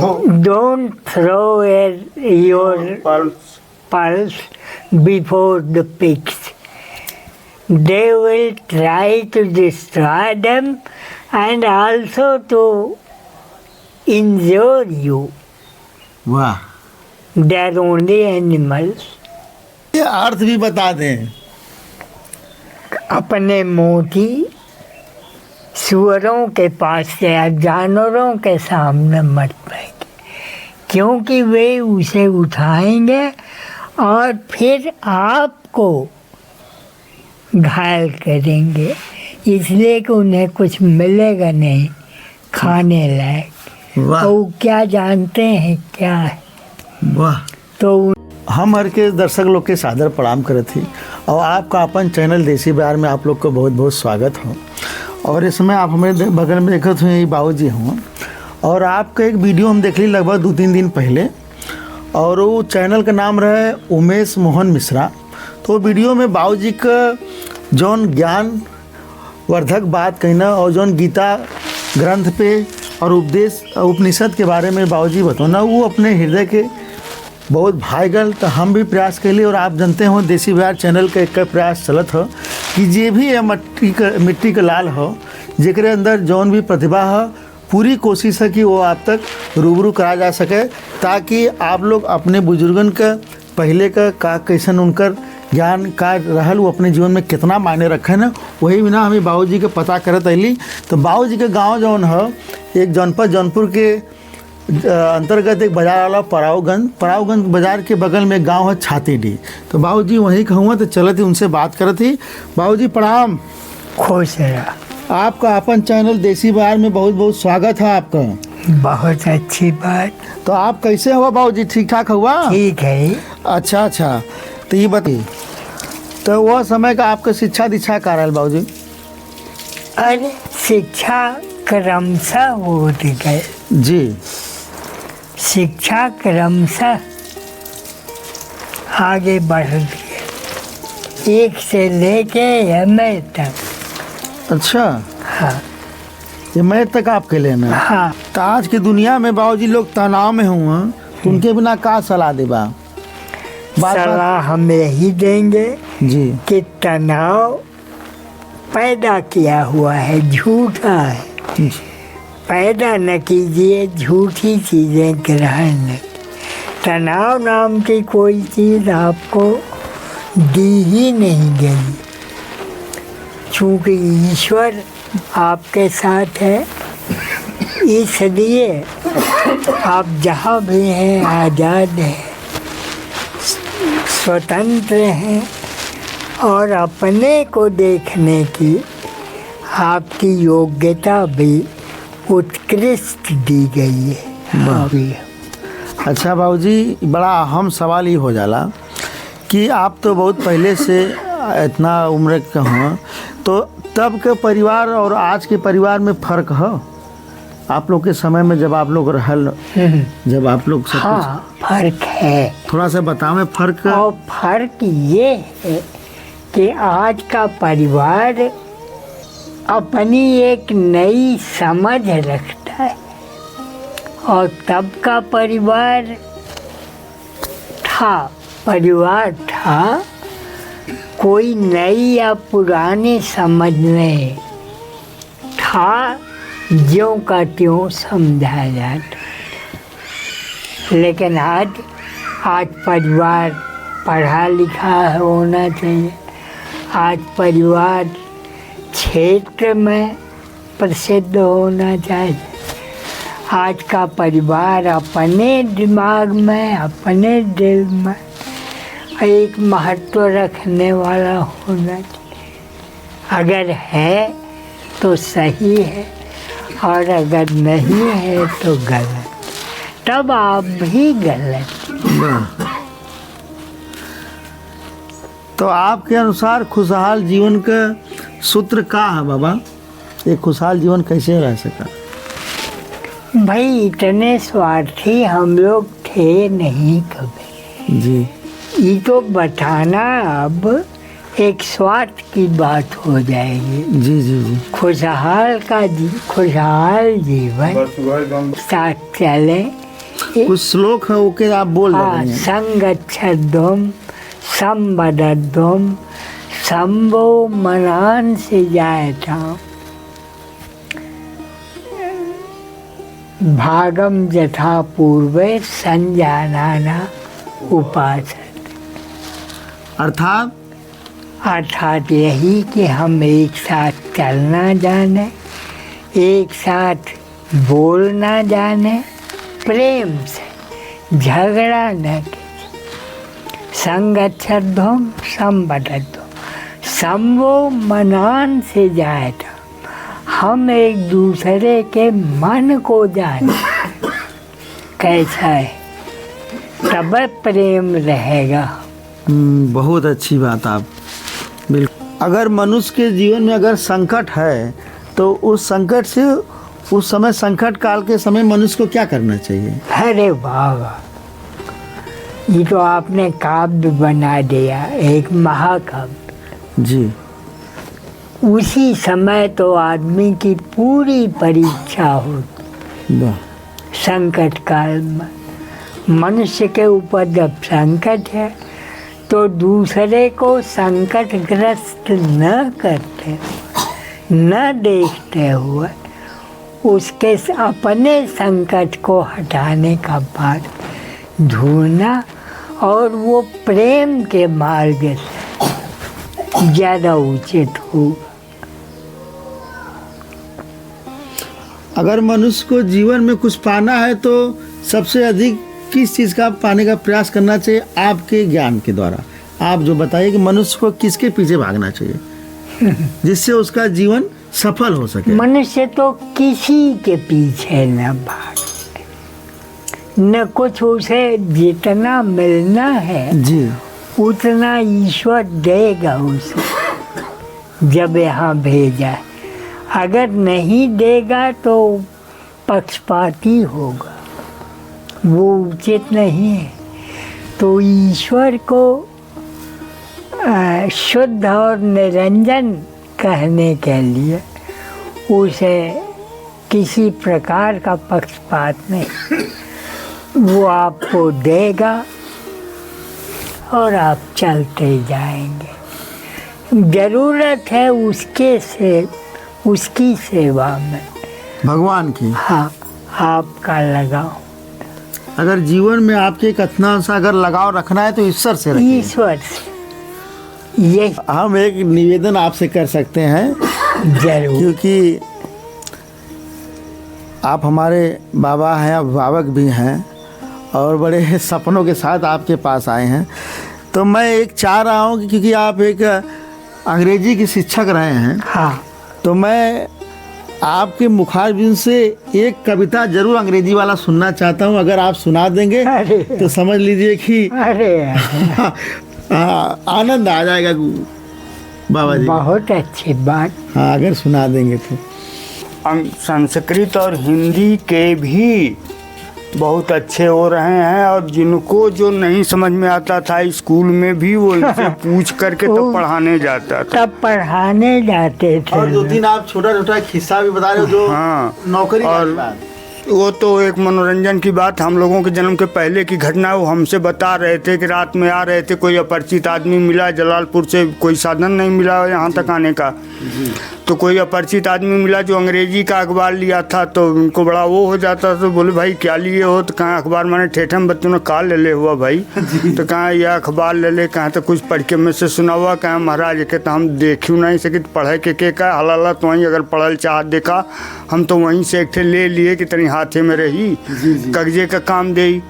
Don't throw your pearls before the pigs. They will try to destroy them and also to injure you. वाह, They are only animals. ये अर्थ भी बता दें। अपने मोती सुअरों के पास या जानवरों के सामने मत फेंके, क्योंकि वे उसे उठाएंगे और फिर आपको घायल करेंगे, इसलिए कि उन्हें कुछ मिलेगा नहीं खाने लायक। वाह वो क्या जानते हैं क्या है। वाह। तो हम हर के दर्शक लोग के सादर प्रणाम करे थी और आपका अपन चैनल देसी बिहार में आप लोग को बहुत बहुत स्वागत हो। और इसमें आप हमारे बगल में देखते हुए ये बाबूजी हों और आपका एक वीडियो हम देख ली लगभग 2-3 दिन पहले, और वो चैनल का नाम रहे उमेश मोहन मिश्रा। तो वीडियो में बाबूजी का जौन ज्ञान वर्धक बात कहना और जौन गीता ग्रंथ पे और उपनिषद के बारे में बाबूजी बताना, वो अपने हृदय के बहुत भाई गल। तो हम भी प्रयास कैली और आप जानते हो देसी बिहार चैनल का एक प्रयास चलत हो कि जे भी ये मिट्टी का लाल हो, जेकरे अंदर जौन भी प्रतिभा हो, पूरी कोशिश है कि वो आप तक रूबरू करा जा सके, ताकि आप लोग अपने बुजुर्गन का पहले का कैसन उनकर ज्ञान का रहल वो अपने जीवन में कितना मायने रखे न, वही बिना हमें बाबूजी के पता करत अली। तो बाबूजी के गांव जौन हो एक जनपद जौनपुर के अंतर्गत एक बाजार वाला परावगंज बाजार के बगल में गांव है छातीडीह। तो बाबूजी वहीं कहूँगा तो चलत ही उनसे बात करत ही। बाबूजी प्रणाम। खुश रहा। आपका अपन चैनल देसी बिहार में बहुत बहुत स्वागत है आपका। बहुत अच्छी बात। तो आप कैसे हुआ बाबूजी, ठीक ठाक हुआ? ठीक है। अच्छा अच्छा, तो ये बताइए, तो वह समय का आपका शिक्षा दीक्षा का रहा बाबूजी? अरे शिक्षा क्रमशः होती गए जी, शिक्षा क्रमशः आगे बढ़ गई, 1 से लेके MA तक। अच्छा, हाँ ये मैं तक आपके लेना। हाँ। तो आज की दुनिया में बाबूजी लोग तनाव में हुआ, उनके बिना का सलाह देबा? सलाह हम यही देंगे जी कि तनाव पैदा किया हुआ है, झूठा है। पैदा न कीजिए झूठी चीज़ें ग्रहण न। तनाव नाम की कोई चीज़ आपको दी ही नहीं गई, चूँकि ईश्वर आपके साथ है, इसलिए आप जहाँ भी हैं आज़ाद हैं, स्वतंत्र हैं और अपने को देखने की आपकी योग्यता भी उत्कृष्ट दी गई है। अच्छा बाबूजी, बड़ा अहम सवाल ये हो जाला कि आप तो बहुत पहले से इतना उम्र का हुआ, तो तब के परिवार और आज के परिवार में फ़र्क है? आप लोग के समय में जब आप लोग रहल, जब आप लोग सब हाँ फर्क है। थोड़ा सा बताओ फर्क। और फर्क ये है कि आज का परिवार अपनी एक नई समझ रखता है और तब का परिवार था कोई नई या पुरानी समझ नहीं था, ज्यों का त्यों समझा जाता। लेकिन आज परिवार पढ़ा लिखा होना चाहिए, आज परिवार क्षेत्र में प्रसिद्ध होना चाहिए, आज का परिवार अपने दिमाग में, अपने दिल में एक महत्व रखने वाला होना चाहिए। अगर है तो सही है और अगर नहीं है तो गलत, तब आप भी गलत। तो आपके अनुसार खुशहाल जीवन का सूत्र का है बाबा? एक खुशहाल जीवन कैसे रह सका? भाई इतने स्वार्थी हम लोग थे नहीं कभी जी। ये तो बताना अब एक स्वार्थ की बात हो जाएगी। जी जी जी। खुशहाल जीवन साथ चले कुछ श्लोक है ओके आप बोल रहे हैं। संगच्छध्वम संवदध्वम संभो मनान से जायता भागम यथा पूर्वे संजानाना उपासते। अर्थात यही कि हम एक साथ चलना जाने, एक साथ बोलना जाने, प्रेम से झगड़ा न कीजिए। संगच्छध्वम संवदध्वम संभो मनान से जायता, हम एक दूसरे के मन को जाने कैसा है, तब प्रेम रहेगा। बहुत अच्छी बात आप बिल्कुल। अगर मनुष्य के जीवन में अगर संकट है तो उस संकट से उस समय संकट काल के समय मनुष्य को क्या करना चाहिए? अरे वाह वाह, ये तो आपने काव्य बना दिया, एक महाकाव्य जी। उसी समय तो आदमी की पूरी परीक्षा होती। वाह। संकट काल में मनुष्य के ऊपर जब संकट है तो दूसरे को संकटग्रस्त न करते, न देखते हुए उसके अपने संकट को हटाने का मार्ग ढूंढना, और वो प्रेम के मार्ग से ज़्यादा उचित होगा। अगर मनुष्य को जीवन में कुछ पाना है तो सबसे अधिक किस चीज़ का पाने का प्रयास करना चाहिए आपके ज्ञान के द्वारा? आप जो बताइए कि मनुष्य को किसके पीछे भागना चाहिए जिससे उसका जीवन सफल हो सके? मनुष्य तो किसी के पीछे न भागे, न कुछ उसे जितना मिलना है जी उतना ईश्वर देगा उसे जब यहाँ भेजा। अगर नहीं देगा तो पक्षपाती होगा, वो उचित नहीं है। तो ईश्वर को शुद्ध और निरंजन कहने के लिए उसे किसी प्रकार का पक्षपात नहीं, वो आपको देगा और आप चलते जाएंगे। जरूरत है उसकी सेवा में, भगवान की। हाँ, आपका लगाव। अगर जीवन में आपके कथना से अगर लगाव रखना है तो ईश्वर से रखिए। ईश्वर से। ये हम एक निवेदन आपसे कर सकते हैं, जरूर, क्योंकि आप हमारे बाबा हैं, अभिभावक भी हैं और बड़े सपनों के साथ आपके पास आए हैं। तो मैं एक चाह रहा हूँ कि क्योंकि आप एक अंग्रेजी की शिक्षक रहे हैं, हाँ, तो मैं आपके मुखारबिंद से एक कविता जरूर अंग्रेजी वाला सुनना चाहता हूँ। अगर आप सुना देंगे तो समझ लीजिए कि आनंद आ जाएगा बाबा जी। बहुत अच्छी बात। हाँ, अगर सुना देंगे तो। संस्कृत और हिंदी के भी बहुत अच्छे हो रहे हैं, और जिनको जो नहीं समझ में आता था स्कूल में भी वो इनसे पूछ करके तब पढ़ाने जाता था। तब पढ़ाने जाते थे। और 2-3 आप छोटा छोटा किस्सा भी बता रहे हो जो हाँ, नौकरी और वो तो एक मनोरंजन की बात, हम लोगों के जन्म के पहले की घटना। वो हमसे बता रहे थे कि रात में आ रहे थे, कोई अपरिचित आदमी मिला जलालपुर से, कोई साधन नहीं मिला यहाँ तक आने का, तो कोई अपरिचित आदमी मिला जो अंग्रेजी का अखबार लिया था। तो उनको बड़ा वो हो जाता, तो बोले भाई क्या लिए हो? तो कहाँ अखबार, मैंने ठेठे में बच्चों ने कहा ले हुआ भाई, तो कहाँ यह अखबार ले कहाँ तो कुछ पढ़ के में से सुना हुआ, कहाँ महाराज के तो हम देखी नहीं सके पढ़े के का हला तो वहीं अगर पढ़ल चाह देखा हम तो वहीं से एक थे ले लिए कि तनी हाथे में रही कगजे का काम दे,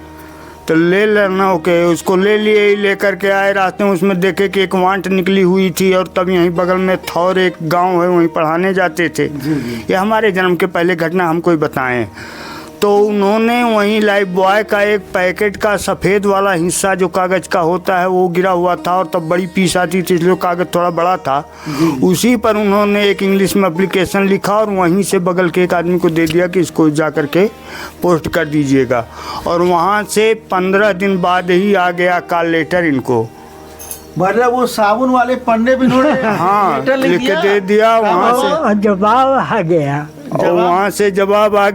तो ले लेना। ओके, उसको ले लिए, लेकर के आए। रास्ते में उसमें देखे कि एक वांट निकली हुई थी, और तब यहीं बगल में थौर एक गांव है, वहीं पढ़ाने जाते थे। ये हमारे जन्म के पहले घटना हमको ही बताएं। तो उन्होंने वहीं लाइफ बॉय का एक पैकेट का सफ़ेद वाला हिस्सा जो कागज़ का होता है वो गिरा हुआ था, और तब बड़ी पीस आती थी इसलिए कागज़ थोड़ा बड़ा था। उसी पर उन्होंने एक इंग्लिश में एप्लीकेशन लिखा और वहीं से बगल के एक आदमी को दे दिया कि इसको जा कर के पोस्ट कर दीजिएगा। और वहाँ से 15 दिन बाद ही आ गया कॉल लेटर इनको मतलब वो साबुन वाले पन्ने भी उन्होंने हाँ लेटर लिख के दे दिया वहाँ से। और जवाब आ गया। और वहाँ से जवाब आ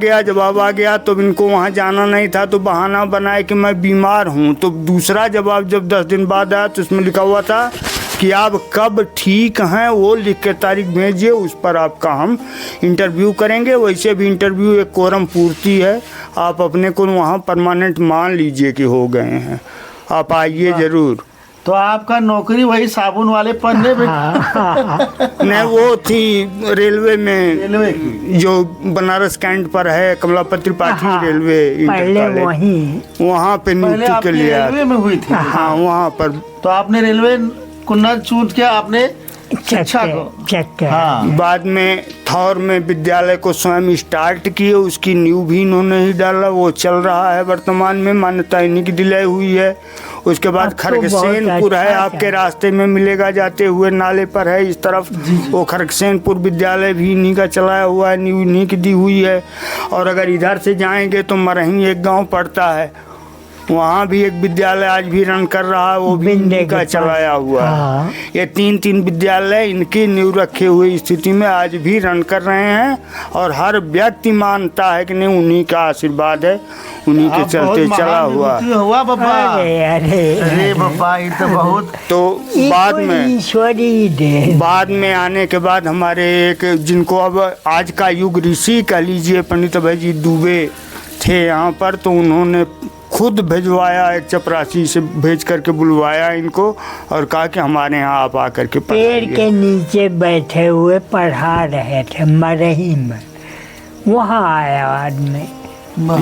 गया तो इनको वहाँ जाना नहीं था, तो बहाना बनाए कि मैं बीमार हूँ। तो दूसरा जवाब जब 10 दिन बाद आया तो उसमें लिखा हुआ था कि आप कब ठीक हैं वो लिख के तारीख भेजिए, उस पर आपका हम इंटरव्यू करेंगे। वैसे भी इंटरव्यू एक कोरम पूर्ति है, आप अपने को वहाँ परमानेंट मान लीजिए कि हो गए हैं, आप आइए ज़रूर। तो आपका नौकरी वही साबुन वाले पन्ने में? नहीं, वो थी रेलवे में, रेलवे की जो बनारस कैंट पर है, कमलापति त्रिपाठी रेलवे इंटर पहले कॉलेज, वहीं वहाँ पे पहले नियुक्ति के आपकी लिए आया। रेलवे में हुई थी? हाँ वहाँ पर। तो आपने रेलवे को न छूट के आपने शिक्षा को चेक हाँ बाद में थौर में विद्यालय को स्वयं स्टार्ट किए, उसकी नींव भी इन्होंने ही डाला, वो चल रहा है वर्तमान में, मान्यता इन्हीं की दिलाई हुई है। उसके बाद अब तो खड़गसेनपुर बहुत है, अच्छा आपके है। रास्ते में मिलेगा जाते हुए, नाले पर है इस तरफ, वो खड़गसेनपुर विद्यालय भी इन्हीं का चलाया हुआ है, नींव इन्हीं की दी हुई है। और अगर इधर से जाएंगे तो मरही एक गांव पड़ता है, वहाँ भी एक विद्यालय आज भी रन कर रहा है, वो भी बिंदे इन्हीं का के चलाया पास। हुआ हाँ। है। ये 3 विद्यालय इनकी नींव रखे हुए स्थिति में आज भी रन कर रहे हैं, और हर व्यक्ति मानता है कि नहीं उन्हीं का आशीर्वाद है, उन्हीं के आप चलते बहुत चला महान हुआ। विभूति हुआ बाबा। अरे अरे बाबा ये तो बहुत तो बाद में ईश्वरी दे। बाद में आने के बाद हमारे एक, जिनको अब आज का युग ऋषि कह लीजिए, पंडित अभय जी दुबे थे यहाँ पर, तो उन्होंने खुद भिजवाया, एक चपरासी से भेज करके बुलवाया इनको और कहा कि हमारे यहाँ आप आकर के पेड़ पढ़ाइए। के नीचे बैठे हुए पढ़ा रहे थे मरही में, वहाँ आया आदमी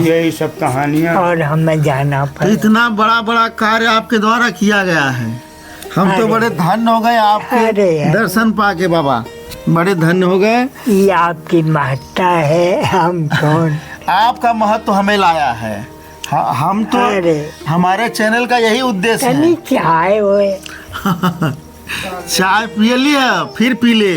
यही सब कहानियाँ। और हमें जाना तो पड़ा। इतना बड़ा बड़ा कार्य आपके द्वारा किया गया है, हम तो अरे। बड़े धन्य हो गए आपके अरे। दर्शन पाके बाबा, बड़े धन्य हो गए। ये आपकी महत्ता है, हम कौन। आपका महत्व हमें लाया है, हम तो अरे। हमारे चैनल का यही उद्देश्य कनी है। चाय होए चाय पिए लिए फिर पी ले,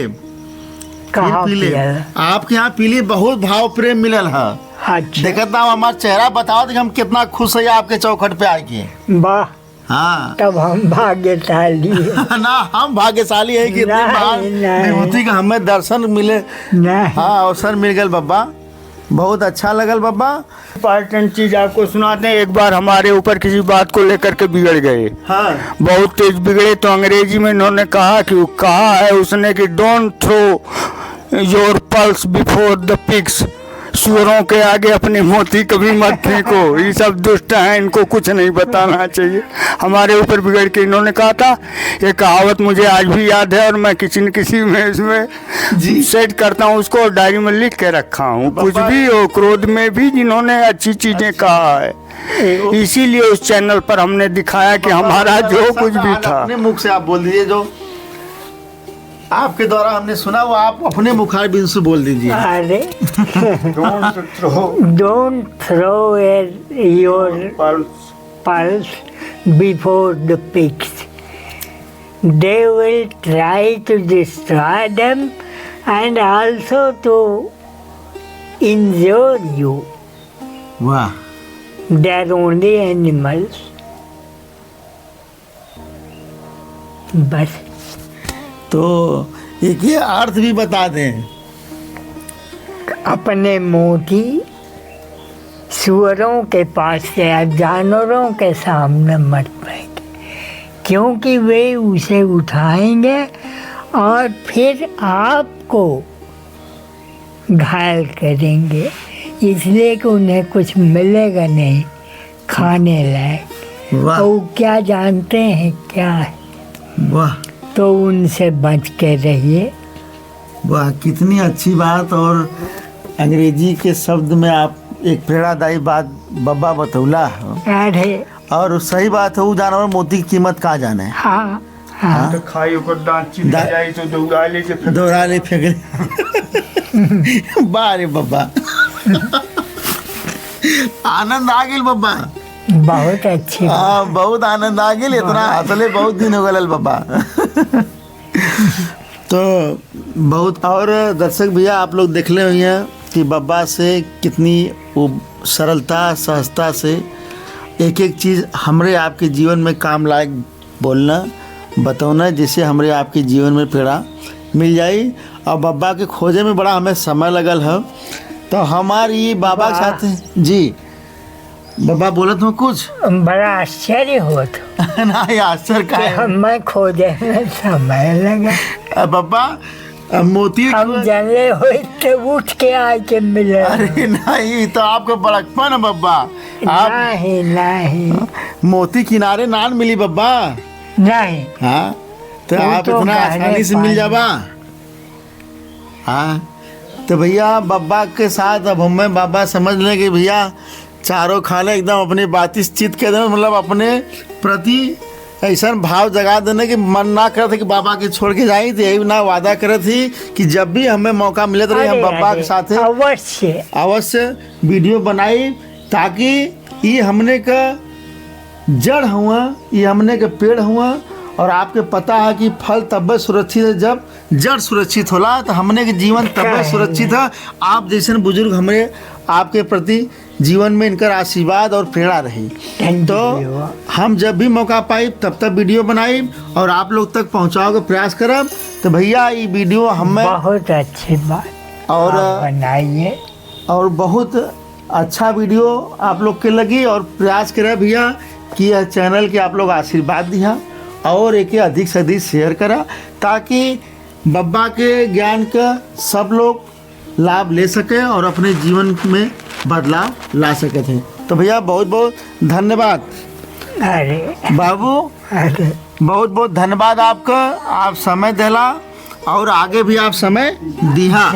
कहाँ पी ले। पियल? आपके यहाँ पी लिए, बहुत भाव प्रेम मिलल है। अच्छा देखत ना हमारा चेहरा बताओ कि हम कितना खुश है आपके चौखट पे आके। वाह, हाँ तब हम भाग्यशाली हैं। ना हम भाग्यशाली है कि इतनी नहीं, महान नहीं। विभूति का हमें दर्शन मिले। नहीं हाँ अवसर मिल गल बाबा, बहुत अच्छा लगल बाबा। इम्पोर्टेंट चीज आपको सुनाते हैं। एक बार हमारे ऊपर किसी बात को लेकर के बिगड़ गए, हाँ बहुत तेज बिगड़े, तो अंग्रेजी में इन्होंने कहा कि कहा है उसने कि don't throw your pulse before the pigs, सुअरों के आगे अपनी मोती कभी मत फेंको, ये सब दुष्ट हैं, इनको कुछ नहीं बताना चाहिए। हमारे ऊपर बिगड़ के इन्होंने कहा था, ये कहावत मुझे आज भी याद है, और मैं किसी न किसी में इसमें सेट करता हूँ उसको, और डायरी में लिख के रखा हूँ। कुछ भी हो, क्रोध में भी जिन्होंने अच्छी चीजें कहा है, इसीलिए उस चैनल पर हमने दिखाया कि हमारा जो कुछ भी था। अपने मुख से आप बोल दीजिए, जो आपके द्वारा हमने सुना वो आप अपने मुखारबिन से बोल दीजिए। अरे Don't throw don't throw your pearls pulse before the pigs. They will try to destroy them and also to injure you. वाह, They are only animals. बस तो एक ये अर्थ भी बता दें। अपने मोती सुअरों के पास या जानवरों के सामने मत फेंके, क्योंकि वे उसे उठाएंगे और फिर आपको घायल करेंगे, इसलिए कि उन्हें कुछ मिलेगा नहीं खाने लायक। वाह वो क्या जानते हैं क्या है, वाह तो उनसे बच के रहिए। वाह, कितनी अच्छी बात। और अंग्रेजी के शब्द में आप एक प्रेरणादायी बात बब्बा बतौला है, अरे और सही बात है। वो जानवर मोती की कीमत कहाँ जाने है, हाँ हाँ तो खाई ओकर दांत चिप दा- जाए तो दौड़ा ले के फेंक। दोहरा ले फेंक ले। वाह रे बब्बा, आनंद आ गेल बब्बा। बहुत अच्छी बात। हाँ बहुत आनंद आ गेल, इतना हंसले बहुत दिन हो गए बब्बा। तो बहुत, और दर्शक भैया आप लोग देख ले हुई हैं कि बब्बा से कितनी वो सरलता सहजता से एक एक चीज़ हमरे आपके जीवन में काम लायक बोलना बतौना जिससे हमरे आपके जीवन में पेड़ा मिल जाई। और बाबा के खोजे में बड़ा हमें समय लगल है, तो हमारी बाबा के साथ जी बाबा बोलत हूँ कुछ बड़ा आश्चर्य होता ना ये आश्चर्य का कि है। हमें खोजे में समय लगा। बाबा मोती हम जले हुए तो उठ के आके मिले। अरे नहीं तो आपका बड़कपन है बाबा। आप नहीं नहीं मोती किनारे नान मिली बाबा। नहीं हाँ तो वो आप तो इतना गहरे आसानी से मिल पानी। जाबा। हाँ तो भैया बाबा के साथ अब हमें बाबा समझ लें कि भैया चारों खाने एकदम अपनी बाती चित के दें, मतलब अपने प्रति ऐसा भाव जगा देने कि मन ना करे थे कि बाबा के छोड़ के जाई, तो यही ना वादा करे थी कि जब भी हमें मौका मिले तो हम अरे, बाबा अरे, के साथ अवश्य अवश्य वीडियो बनाई, ताकि ये हमने का जड़ हुआ, ये हमने के पेड़ हुआ। और आपके पता है कि फल तब सुरक्षित है जब जड़ सुरक्षित होला, तो हमने के जीवन तब सुरक्षित है। आप जैसे बुजुर्ग हमारे आपके प्रति जीवन में इनका आशीर्वाद और प्रेरणा रही। तो हम जब भी मौका पाई तब तक वीडियो बनाई और आप लोग तक पहुंचाओ का प्रयास करब। तो भैया ये वीडियो हमें बहुत अच्छी बात और आप बनाइए। और बहुत अच्छा वीडियो आप लोग के लगी, और प्रयास करें भैया कि यह चैनल के आप लोग आशीर्वाद दिया और एक अधिक से अधिक शेयर करा, ताकि बाबा के ज्ञान का सब लोग लाभ ले सके और अपने जीवन में बदलाव ला सके थे। तो भैया बहुत बहुत धन्यवाद अरे बाबू, अरे बहुत बहुत धन्यवाद आपका। आप समय दिला और आगे भी आप समय दिया।